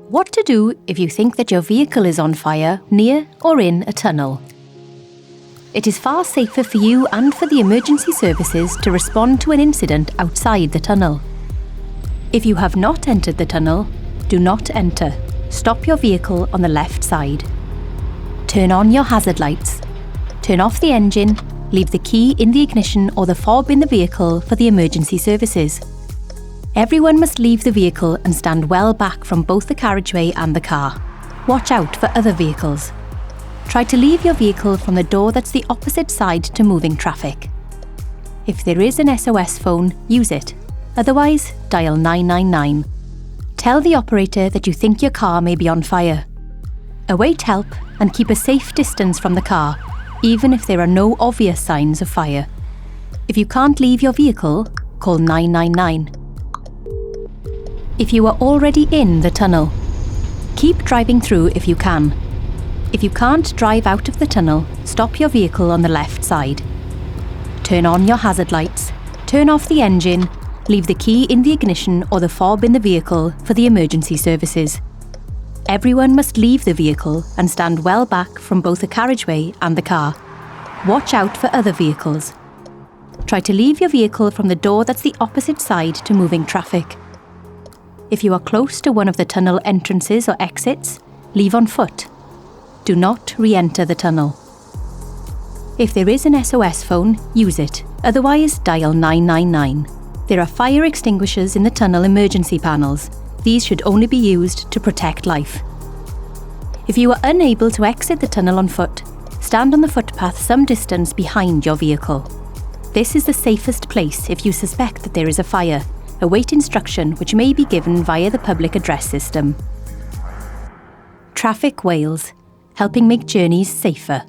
What to do if you think that your vehicle is on fire near or in a tunnel. It is far safer for you and for the emergency services to respond to an incident outside the tunnel. If you have not entered the tunnel, do not enter. Stop your vehicle on the left side. Turn on your hazard lights. Turn off the engine, leave the key in the ignition or the fob in the vehicle for the emergency services. Everyone must leave the vehicle and stand well back from both the carriageway and the car. Watch out for other vehicles. Try to leave your vehicle from the door that's the opposite side to moving traffic. If there is an SOS phone, use it. Otherwise, dial 999. Tell the operator that you think your car may be on fire. Await help and keep a safe distance from the car, even if there are no obvious signs of fire. If you can't leave your vehicle, call 999. If you are already in the tunnel, keep driving through if you can. If you can't drive out of the tunnel, stop your vehicle on the left side. Turn on your hazard lights, turn off the engine, leave the key in the ignition or the fob in the vehicle for the emergency services. Everyone must leave the vehicle and stand well back from both the carriageway and the car. Watch out for other vehicles. Try to leave your vehicle from the door that's the opposite side to moving traffic. If you are close to one of the tunnel entrances or exits, leave on foot. Do not re-enter the tunnel. If there is an SOS phone, use it. Otherwise, dial 999. There are fire extinguishers in the tunnel emergency panels. These should only be used to protect life. If you are unable to exit the tunnel on foot, stand on the footpath some distance behind your vehicle. This is the safest place if you suspect that there is a fire. Await instruction which may be given via the public address system. Traffic Wales, helping make journeys safer.